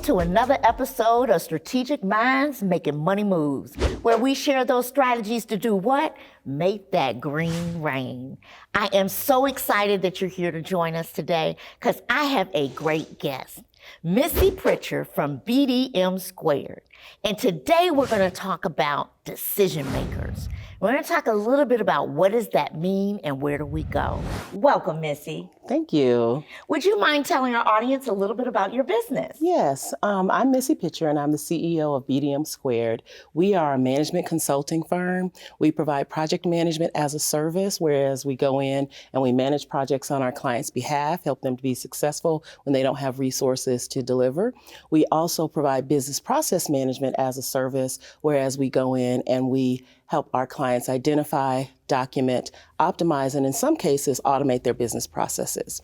to another episode of Strategic Minds Making Money Moves, where we share those strategies to do what? Make that green rain. I am so excited that you're here to join us today because I have a great guest, Missy Pitcher from BDM Squared. And today we're going to talk about decision makers. We're going to talk a little bit about what does that mean and where do we go. Welcome, Missy. Thank you. Would you mind telling our audience a little bit about your business? Yes, I'm Missy Pitcher and I'm the CEO of BDM Squared. We are a management consulting firm. We provide project management as a service, whereas we go in and we manage projects on our clients' behalf, help them to be successful when they don't have resources to deliver. We also provide business process management as a service, whereas we go in and we help our clients identify, document, optimize, and in some cases, automate their business processes.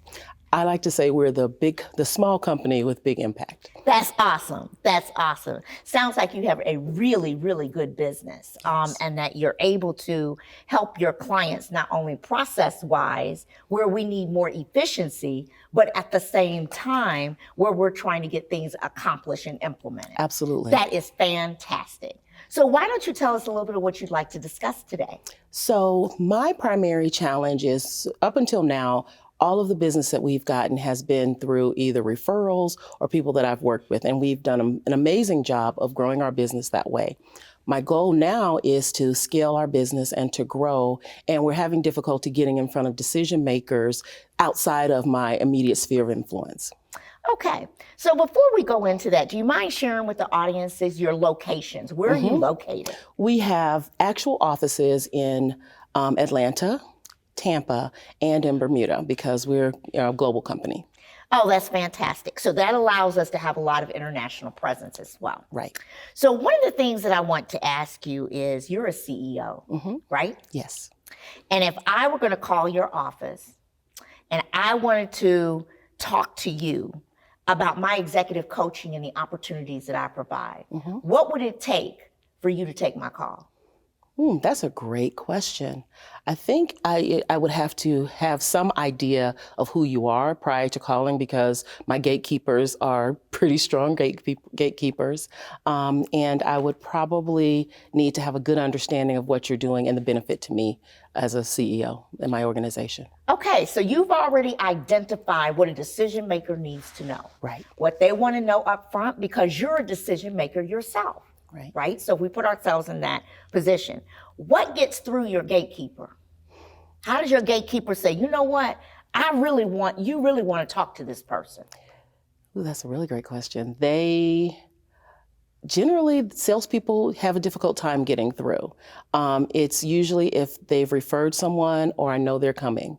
I like to say we're the small company with big impact. That's awesome. That's awesome. Sounds like you have a really, really good business, Yes. and that you're able to help your clients not only process-wise, where we need more efficiency, but at the same time, where we're trying to get things accomplished and implemented. Absolutely. That is fantastic. So why don't you tell us a little bit of what you'd like to discuss today? So my primary challenge is, up until now, all of the business that we've gotten has been through either referrals or people that I've worked with, and we've done an amazing job of growing our business that way. My goal now is to scale our business and to grow, and we're having difficulty getting in front of decision makers outside of my immediate sphere of influence. Okay, so before we go into that, do you mind sharing with the audiences your locations? Where are you located? We have actual offices in Atlanta, Tampa, and in Bermuda because we're a global company. Oh, that's fantastic. So that allows us to have a lot of international presence as well. Right. So one of the things that I want to ask you is, you're a CEO, right? Yes. And if I were going to call your office and I wanted to talk to you about my executive coaching and the opportunities that I provide, what would it take for you to take my call? That's a great question. I think I would have to have some idea of who you are prior to calling because my gatekeepers are pretty strong gatekeepers. And I would probably need to have a good understanding of what you're doing and the benefit to me as a CEO in my organization. Okay, so you've already identified what a decision maker needs to know. Right. What they want to know up front, because you're a decision maker yourself. Right? So if we put ourselves in that position, what gets through your gatekeeper? How does your gatekeeper say, you know what, you really want to talk to this person? Ooh, that's a really great question. Generally, salespeople have a difficult time getting through. It's usually if they've referred someone or I know they're coming.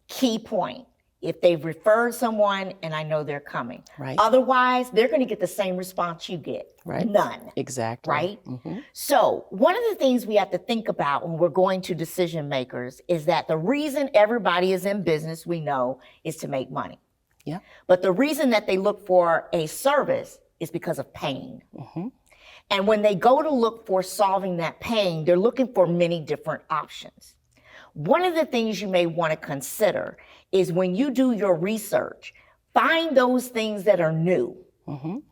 Key point. If they've referred someone and I know they're coming. Right. Otherwise, they're going to get the same response you get. Right. None. Exactly. Right? So one of the things we have to think about when we're going to decision makers is that the reason everybody is in business, we know, is to make money. Yeah. But the reason that they look for a service is because of pain. And when they go to look for solving that pain, they're looking for many different options. One of the things you may want to consider is when you do your research, find those things that are new.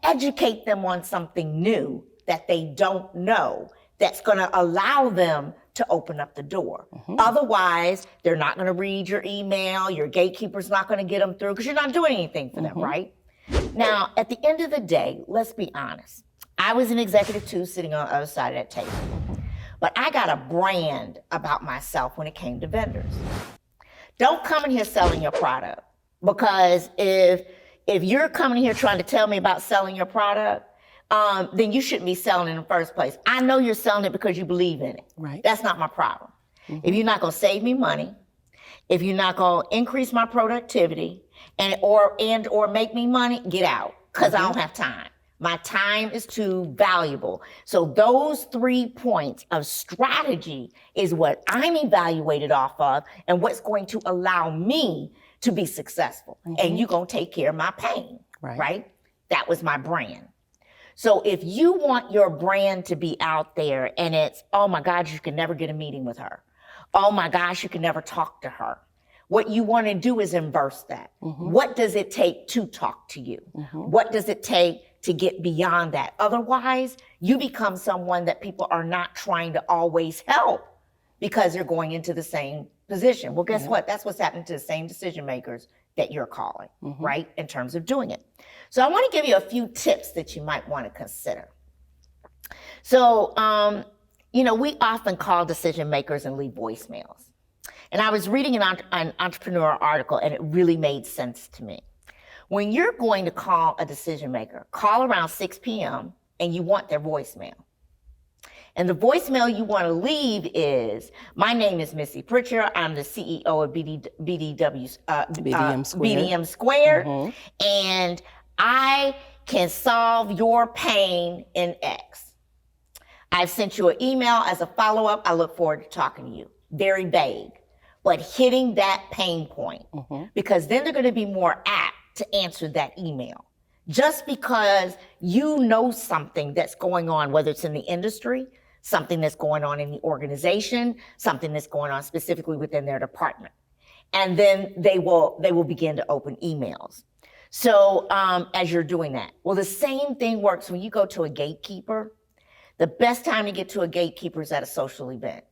Educate them on something new that they don't know that's going to allow them to open up the door. Otherwise, they're not going to read your email, your gatekeeper's not going to get them through because you're not doing anything for them, right? Now, at the end of the day, let's be honest. I was an executive too, sitting on the other side of that table. But I got a brand about myself when it came to vendors. Don't come in here selling your product, because if you're coming here trying to tell me about selling your product, then you shouldn't be selling it in the first place. I know you're selling it because you believe in it. Right. That's not my problem. If you're not going to save me money, if you're not going to increase my productivity or make me money, get out, because I don't have time. My time is too valuable. So those 3 points of strategy is what I'm evaluated off of and what's going to allow me to be successful. And you're going to take care of my pain, right? That was my brand. So if you want your brand to be out there and it's, oh my God, you can never get a meeting with her. Oh my gosh, you can never talk to her. What you want to do is inverse that. What does it take to talk to you? What does it take to get beyond that? Otherwise, you become someone that people are not trying to always help because they're going into the same position. Well, guess what? That's what's happening to the same decision makers that you're calling, right? In terms of doing it. So I want to give you a few tips that you might want to consider. So, we often call decision makers and leave voicemails. And I was reading an entrepreneur article, and it really made sense to me. When you're going to call a decision maker, call around 6 p.m. and you want their voicemail. And the voicemail you want to leave is, my name is Missy Pitcher. I'm the CEO of BDM Squared. And I can solve your pain in X. I've sent you an email as a follow-up. I look forward to talking to you. Very vague, but hitting that pain point, because then they're going to be more apt to answer that email. Just because you know something that's going on, whether it's in the industry, something that's going on in the organization, something that's going on specifically within their department. And then they will begin to open emails. So as you're doing that, well, the same thing works when you go to a gatekeeper. The best time to get to a gatekeeper is at a social event,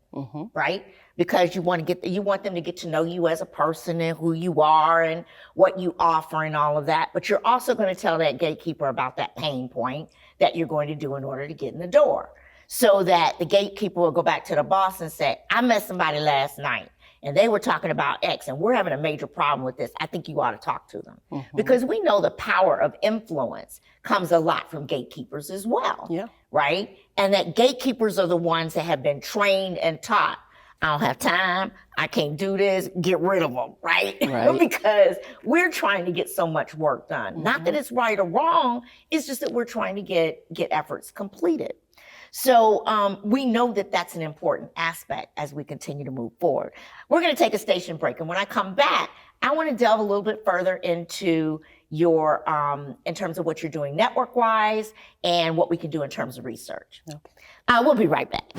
right? Because you want them to get to know you as a person and who you are and what you offer and all of that. But you're also going to tell that gatekeeper about that pain point that you're going to do in order to get in the door, so that the gatekeeper will go back to the boss and say, I met somebody last night and they were talking about X and we're having a major problem with this. I think you ought to talk to them. Because we know the power of influence comes a lot from gatekeepers as well, right? And that gatekeepers are the ones that have been trained and taught. I don't have time. I can't do this. Get rid of them, right? Because we're trying to get so much work done. Not that it's right or wrong. It's just that we're trying to get efforts completed. So we know that that's an important aspect as we continue to move forward. We're going to take a station break. And when I come back, I want to delve a little bit further into your, in terms of what you're doing network-wise and what we can do in terms of research. We'll be right back.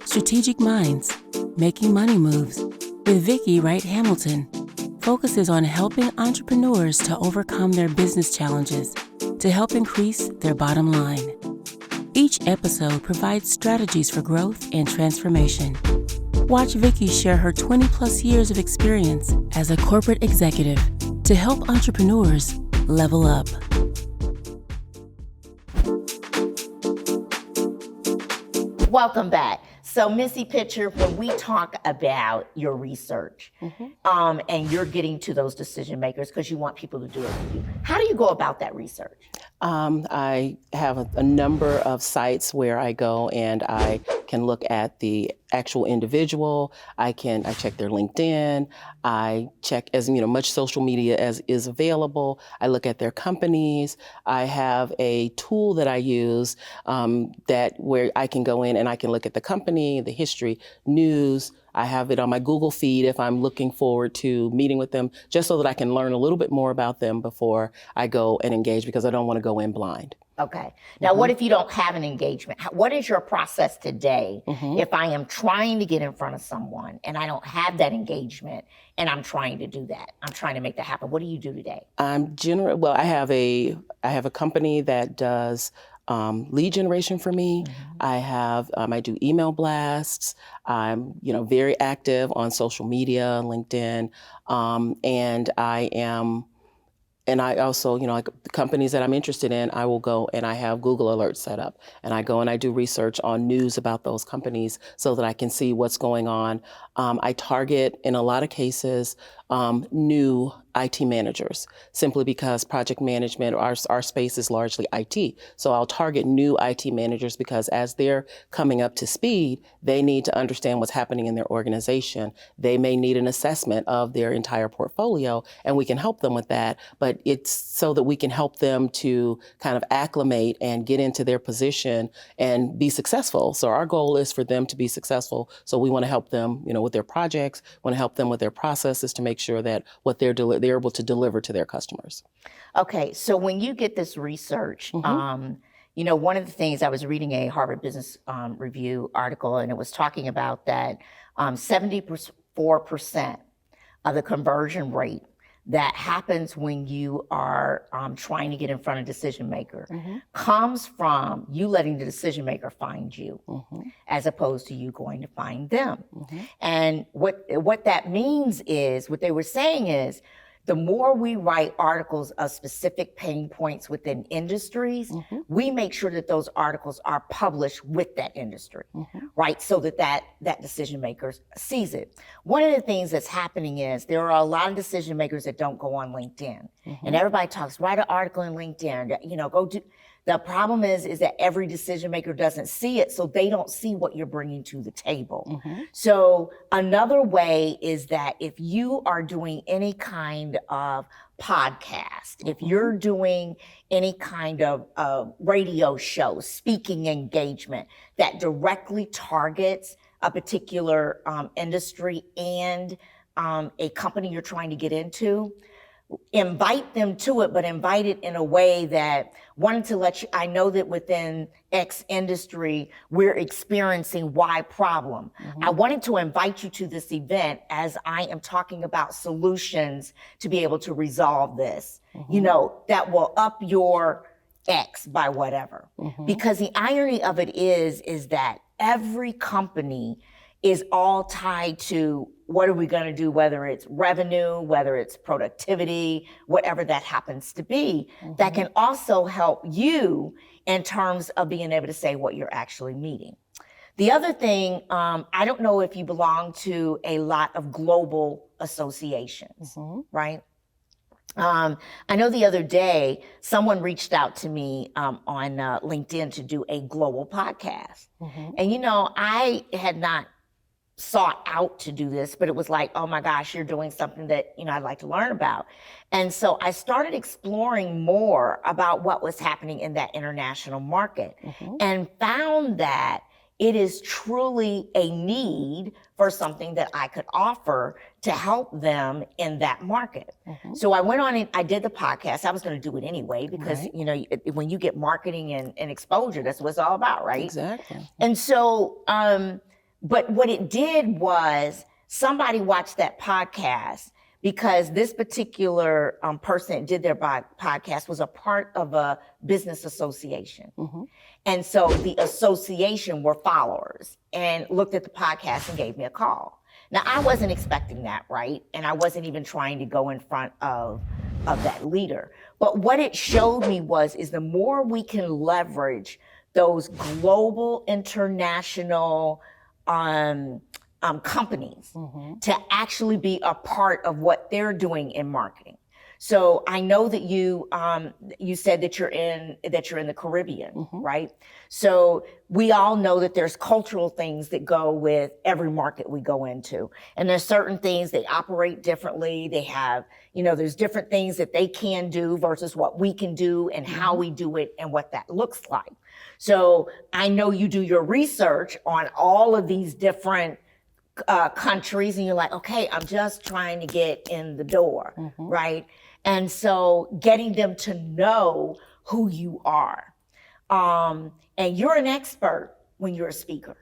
Strategic Minds, Making Money Moves with Vicki Wright Hamilton focuses on helping entrepreneurs to overcome their business challenges to help increase their bottom line. Each episode provides strategies for growth and transformation. Watch Vicki share her 20-plus years of experience as a corporate executive to help entrepreneurs level up. Welcome back. So Missy Pitcher, when we talk about your research and you're getting to those decision makers because you want people to do it for you, how do you go about that research? I have a number of sites where I go and I can look at the actual individual. I check their LinkedIn. I check as much social media as is available. I look at their companies. I have a tool that I use where I can go in and I can look at the company, the history, news. I have it on my Google feed if I'm looking forward to meeting with them, just so that I can learn a little bit more about them before I go and engage, because I don't want to go in blind. Okay. Now, what if you don't have an engagement? What is your process today if I am trying to get in front of someone and I don't have that engagement and I'm trying to do that? I'm trying to make that happen. What do you do today? Well, I have a company that does lead generation for me. I do email blasts. I'm, very active on social media, LinkedIn, and I also, like the companies that I'm interested in, I will go and I have Google Alerts set up, and I go and I do research on news about those companies so that I can see what's going on. I target, in a lot of cases, new IT managers, simply because project management, our space is largely IT. So I'll target new IT managers because as they're coming up to speed, they need to understand what's happening in their organization. They may need an assessment of their entire portfolio, and we can help them with that. But it's so that we can help them to kind of acclimate and get into their position and be successful. So our goal is for them to be successful. So we want to help them, with their projects, want to help them with their processes to make sure that what they're able to deliver to their customers. Okay, so when you get this research, one of the things, I was reading a Harvard Business Review article, and it was talking about that 74% of the conversion rate that happens when you are trying to get in front of decision maker comes from you letting the decision maker find you as opposed to you going to find them. And what that means is, what they were saying is, the more we write articles of specific pain points within industries, we make sure that those articles are published with that industry, right? So that decision maker sees it. One of the things that's happening is there are a lot of decision makers that don't go on LinkedIn. And everybody talks, write an article in LinkedIn, go do. The problem is that every decision maker doesn't see it, so they don't see what you're bringing to the table. So another way is that if you are doing any kind of podcast, if you're doing any kind of radio show, speaking engagement that directly targets a particular industry and a company you're trying to get into, invite them to it, but invite it in a way that wanted to let you, I know that within X industry, we're experiencing Y problem. I wanted to invite you to this event as I am talking about solutions to be able to resolve this, that will up your X by whatever. Because the irony of it is that every company is all tied to what are we going to do, whether it's revenue, whether it's productivity, whatever that happens to be, that can also help you in terms of being able to say what you're actually meeting. The other thing, I don't know if you belong to a lot of global associations, right? I know the other day, someone reached out to me on LinkedIn to do a global podcast. And, I had not sought out to do this, but it was like, oh my gosh, you're doing something that, I'd like to learn about. And so I started exploring more about what was happening in that international market and found that it is truly a need for something that I could offer to help them in that market. So I went on and I did the podcast. I was going to do it anyway because, when you get marketing and exposure, that's what it's all about, right? Exactly. And so, but what it did was somebody watched that podcast because this particular person that did their podcast was a part of a business association. And so the association were followers and looked at the podcast and gave me a call. Now, I wasn't expecting that, right? And I wasn't even trying to go in front of that leader. But what it showed me is the more we can leverage those global, international companies to actually be a part of what they're doing in marketing. So I know that you said that you're in the Caribbean, right? So we all know that there's cultural things that go with every market we go into. And there's certain things they operate differently. They have, there's different things that they can do versus what we can do and how we do it and what that looks like. So I know you do your research on all of these different countries and you're like, okay, I'm just trying to get in the door, right? And so getting them to know who you are. And you're an expert when you're a speaker.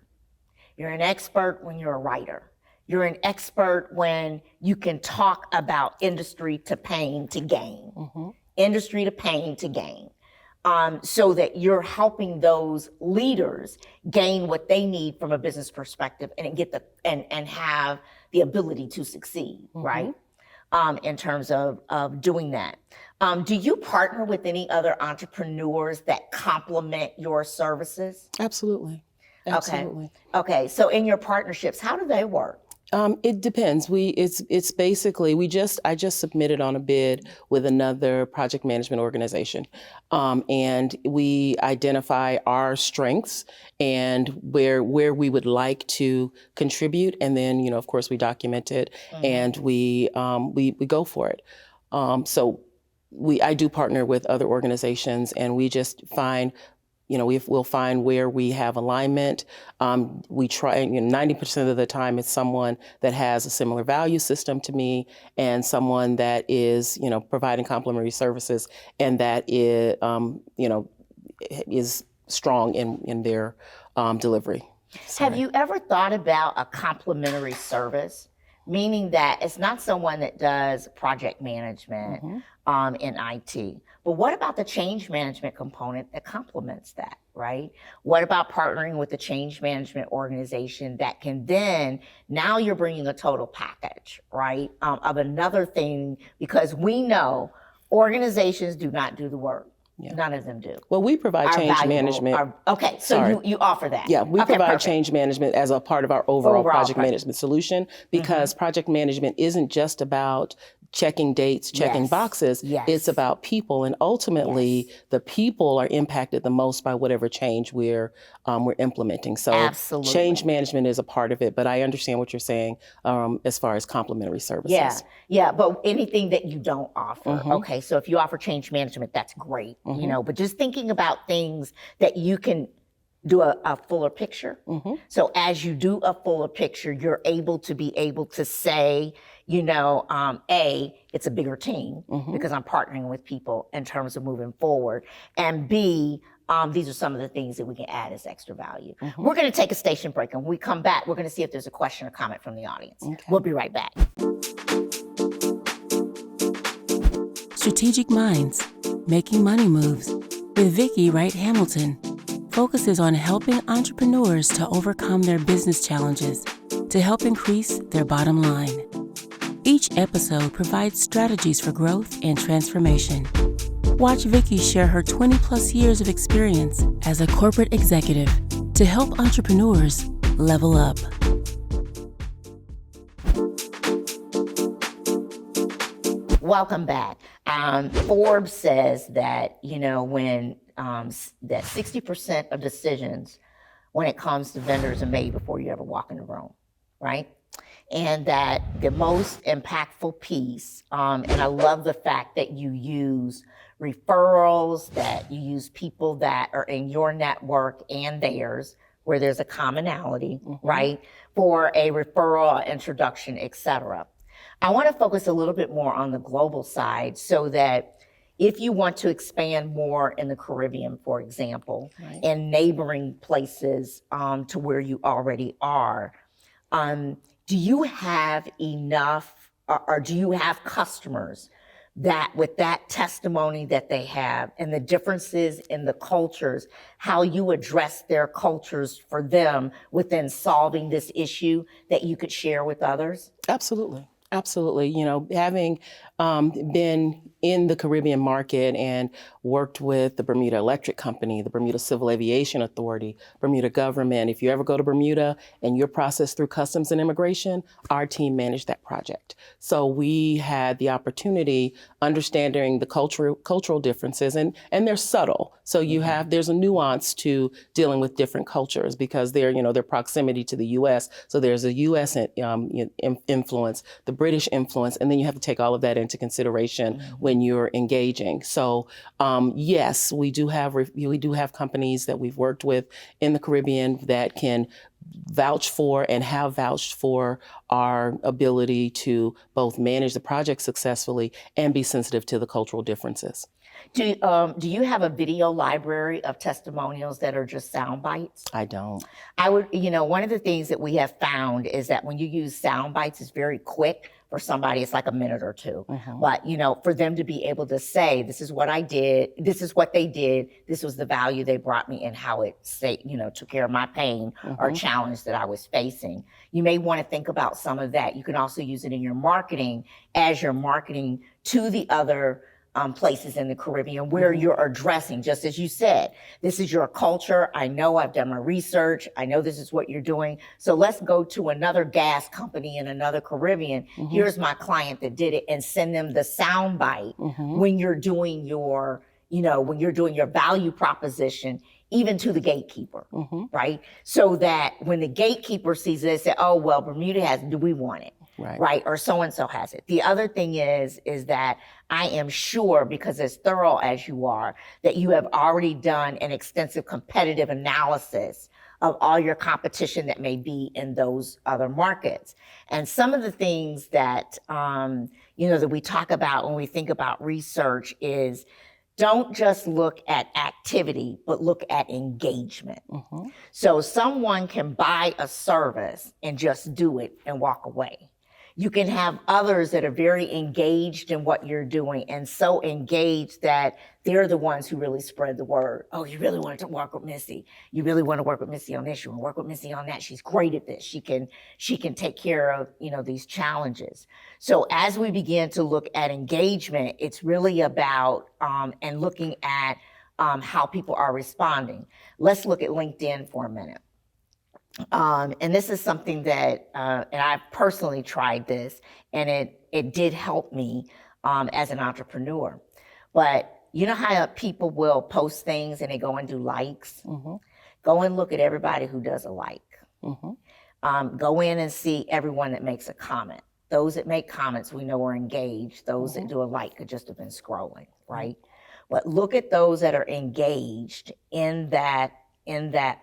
You're an expert when you're a writer. You're an expert when you can talk about industry to pain to gain. Industry to pain to gain. So that you're helping those leaders gain what they need from a business perspective and have the ability to succeed, right? In terms of doing that. Do you partner with any other entrepreneurs that complement your services? Absolutely. Okay. So in your partnerships, how do they work? It depends. It's basically I just submitted on a bid with another project management organization, and we identify our strengths and where we would like to contribute, and then of course we document it and we go for it. So I do partner with other organizations, and we just find. We'll find where we have alignment. We try, 90% of the time it's someone that has a similar value system to me and someone that is, providing complementary services and that is strong in their delivery. Have you ever thought about a complementary service? Meaning that it's not someone that does project management in IT, but what about the change management component that complements that, right? What about partnering with the change management organization that can then, now you're bringing a total package, right, of another thing, because we know organizations do not do the work. Yeah. None of them do. Well, we provide change management. Okay, so you offer that. Yeah, we provide change management as a part of our overall project management solution, because project management isn't just about checking dates, checking boxes. It's about people, and ultimately the people are impacted the most by whatever change we're implementing. So change management is a part of it, but I understand what you're saying as far as complementary services. Yeah, but anything that you don't offer. Okay, so if you offer change management, that's great, you know, but just thinking about things that you can do a fuller picture. So as you do a fuller picture, you're able to say, you know, A, it's a bigger team because I'm partnering with people in terms of moving forward. And B, these are some of the things that we can add as extra value. We're going to take a station break, and when we come back, we're going to see if there's a question or comment from the audience. We'll be right back. Strategic Minds, Making Money Moves with Vicki Wright Hamilton focuses on helping entrepreneurs to overcome their business challenges to help increase their bottom line. Each episode provides strategies for growth and transformation. Watch Vicki share her 20-plus years of experience as a corporate executive to help entrepreneurs level up. Welcome back. Forbes says that, you know, when that 60% of decisions when it comes to vendors are made before you ever walk in the room, right? And that the most impactful piece, and I love the fact that you use referrals, that you use people that are in your network and theirs, where there's a commonality, right, for a referral, introduction, et cetera. I want to focus a little bit more on the global side, so that if you want to expand more in the Caribbean, for example, and neighboring places to where you already are, do you have enough, or do you have customers that with that testimony that they have and the differences in the cultures, how you address their cultures for them within solving this issue, that you could share with others? Absolutely. Absolutely. You know, having been in the Caribbean market and worked with the Bermuda Electric Company, the Bermuda Civil Aviation Authority, Bermuda government, if you ever go to Bermuda and you're processed through customs and immigration, our team managed that project. So we had the opportunity, understanding the cultural differences, and they're subtle. So you there's a nuance to dealing with different cultures, because they're, you know, their proximity to the U.S. So there's a U.S. influence, the British influence, and then you have to take all of that into consideration when you're engaging. So yes, we do have companies that we've worked with in the Caribbean that can vouch for and have vouched for our ability to both manage the project successfully and be sensitive to the cultural differences. Do you have a video library of testimonials that are just sound bites? I don't. I would, you know, one of the things that we have found is that when you use sound bites, it's very quick. For somebody, it's like a minute or two. But, you know, for them to be able to say, this is what I did, this is what they did, this was the value they brought me, and how it, you know, took care of my pain or challenge that I was facing. You may want to think about some of that. You can also use it in your marketing as you're marketing to the other places in the Caribbean where you're addressing, just as you said, this is your culture. I know, I've done my research. I know this is what you're doing. So let's go to another gas company in another Caribbean. Here's my client that did it, and send them the sound bite when you're doing your, you know, when you're doing your value proposition, even to the gatekeeper, right? So that when the gatekeeper sees it, they say, oh, well, Bermuda has it, do we want it? Right? Or so-and-so has it. The other thing is that I am sure, because as thorough as you are, that you have already done an extensive competitive analysis of all your competition that may be in those other markets. And some of the things that, you know, that we talk about when we think about research is don't just look at activity, but look at engagement. So someone can buy a service and just do it and walk away. You can have others that are very engaged in what you're doing and so engaged that they're the ones who really spread the word. Oh, you really want to work with Missy. You really want to work with Missy on this. You want to work with Missy on that. She's great at this. She can take care of, these challenges. So as we begin to look at engagement, it's really about and looking at how people are responding. Let's look at LinkedIn for a minute. And this is something that, and I've personally tried this, and it did help me as an entrepreneur. But you know how people will post things and they go and do likes? Go and look at everybody who does a like. Go in and see everyone that makes a comment. Those that make comments we know are engaged. Those that do a like could just have been scrolling, right? But look at those that are engaged in that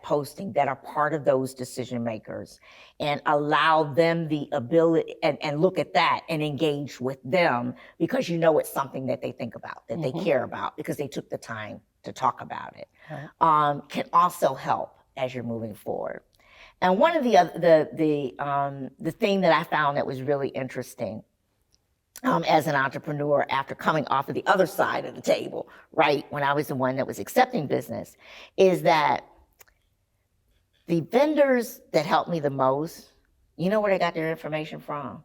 posting, that are part of those decision makers, and allow them the ability and look at that and engage with them, because it's something that they think about, that they care about, because they took the time to talk about it. Can also help as you're moving forward. And one of the thing that I found that was really interesting as an entrepreneur, after coming off of the other side of the table, right, when I was the one that was accepting business, is that the vendors that helped me the most, you know where they got their information from?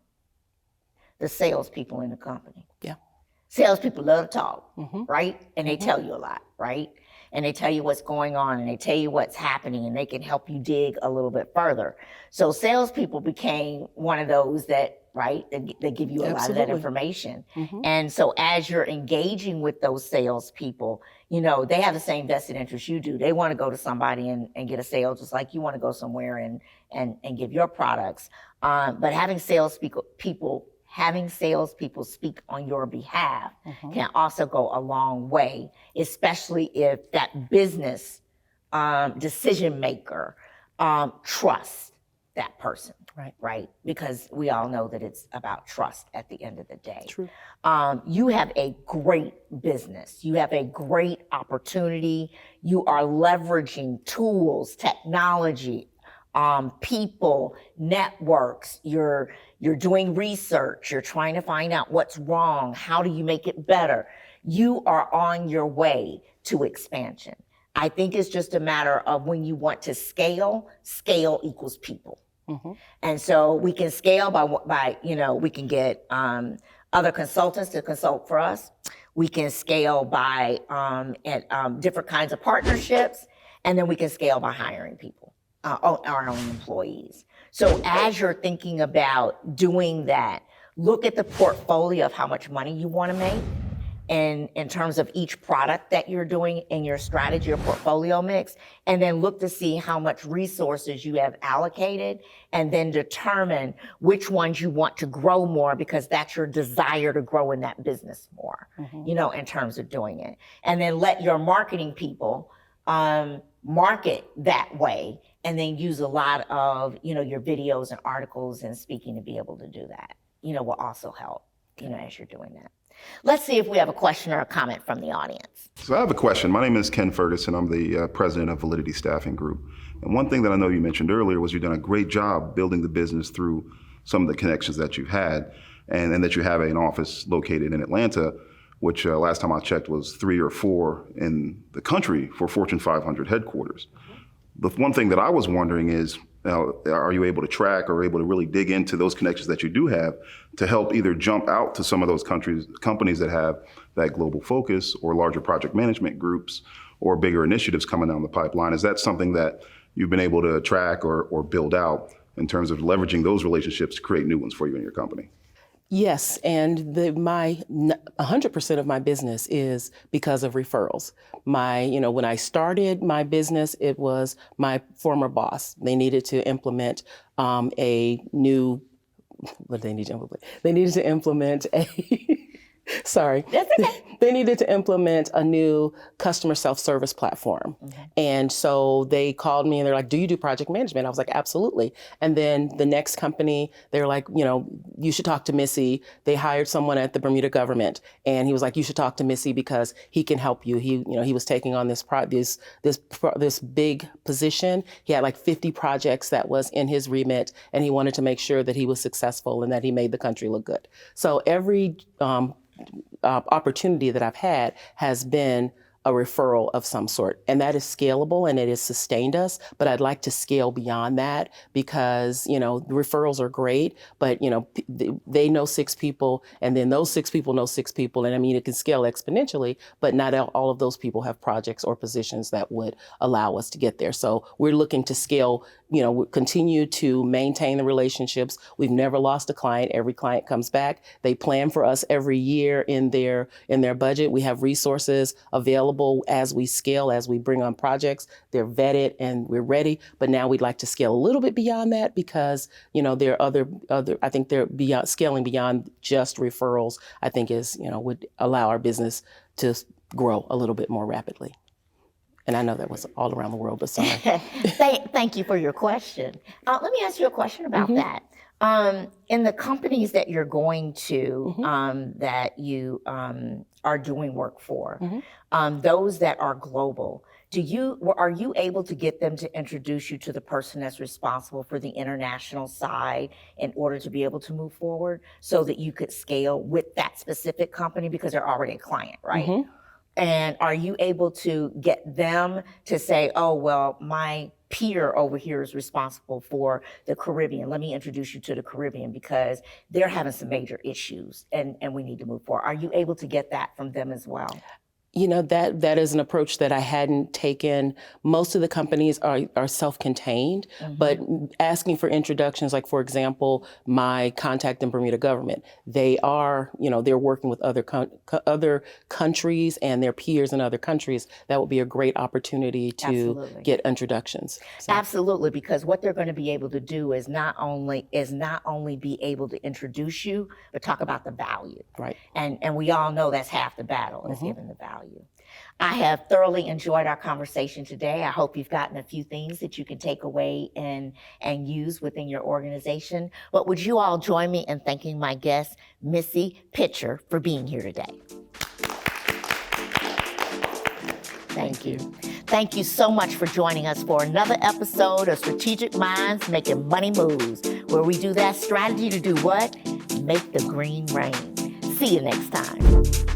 The salespeople in the company. Yeah. Salespeople love to talk, right? And they tell you a lot, right? And they tell you what's going on, and they tell you what's happening, and they can help you dig a little bit further. So salespeople became one of those that, right, they give you a lot of that information. And so as you're engaging with those salespeople, they have the same vested interest you do. They want to go to somebody and get a sale, just like you want to go somewhere and give your products. But having salespeople speak on your behalf can also go a long way, especially if that business decision maker trusts that person, right? Because we all know that it's about trust at the end of the day. True. You have a great business. You have a great opportunity. You are leveraging tools, technology, people, networks. You're doing research. You're trying to find out what's wrong. How do you make it better? You are on your way to expansion. I think it's just a matter of when you want to scale equals people. And so we can scale by we can get other consultants to consult for us. We can scale by different kinds of partnerships, and then we can scale by hiring people, our own employees. So as you're thinking about doing that, look at the portfolio of how much money you want to make, and in terms of each product that you're doing in your strategy or portfolio mix, and then look to see how much resources you have allocated, and then determine which ones you want to grow more, because that's your desire to grow in that business more, in terms of doing it. And then let your marketing people market that way, and then use a lot of, your videos and articles and speaking to be able to do that, will also help, as you're doing that. Let's see if we have a question or a comment from the audience. So I have a question. My name is Ken Ferguson. I'm the president of Validity Staffing Group. And one thing that I know you mentioned earlier was you've done a great job building the business through some of the connections that you've had, and that you have an office located in Atlanta, which last time I checked was 3 or 4 in the country for Fortune 500 headquarters. The one thing that I was wondering is, are you able to track or able to really dig into those connections that you do have to help either jump out to some of those companies that have that global focus, or larger project management groups, or bigger initiatives coming down the pipeline? Is that something that you've been able to track or build out in terms of leveraging those relationships to create new ones for you and your company? Yes, and my 100% of my business is because of referrals. When I started my business, it was my former boss. They needed to implement a new. What did they need to implement? They needed to implement Sorry. That's okay. They needed to implement a new customer self-service platform. And so they called me and they're like, do you do project management? I was like, absolutely. And then the next company, they're like, you should talk to Missy. They hired someone at the Bermuda government. And he was like, you should talk to Missy because he can help you. He was taking on this big position. He had like 50 projects that was in his remit, and he wanted to make sure that he was successful and that he made the country look good. So every opportunity that I've had has been a referral of some sort, and that is scalable and it has sustained us. But I'd like to scale beyond that because the referrals are great, but they know 6 people, and then those 6 people know 6 people, and I mean it can scale exponentially. But not all of those people have projects or positions that would allow us to get there. So we're looking to scale. Continue to maintain the relationships. We've never lost a client. Every client comes back. They plan for us every year in their budget. We have resources available as we scale, as we bring on projects. They're vetted and we're ready. But now we'd like to scale a little bit beyond that because there are other. I think they're beyond scaling beyond just referrals. I think would allow our business to grow a little bit more rapidly. And I know that was all around the world, but sorry. Thank you for your question. Let me ask you a question about that. In the companies that you're going to, that you are doing work for, those that are global, are you able to get them to introduce you to the person that's responsible for the international side in order to be able to move forward so that you could scale with that specific company because they're already a client, right? And are you able to get them to say, oh, well, my peer over here is responsible for the Caribbean. Let me introduce you to the Caribbean because they're having some major issues and we need to move forward. Are you able to get that from them as well? That is an approach that I hadn't taken. Most of the companies are self-contained, but asking for introductions, like for example, my contact in Bermuda government, they are, they're working with other countries and their peers in other countries. That would be a great opportunity to get introductions. So. Absolutely, because what they're going to be able to do is not only be able to introduce you, but talk about the value. Right. And we all know that's half the battle is giving the value. I have thoroughly enjoyed our conversation today. I hope you've gotten a few things that you can take away and use within your organization. But would you all join me in thanking my guest, Missy Pitcher, for being here today? Thank you. Thank you so much for joining us for another episode of Strategic Minds Making Money Moves, where we do that strategy to do what? Make the green rain. See you next time.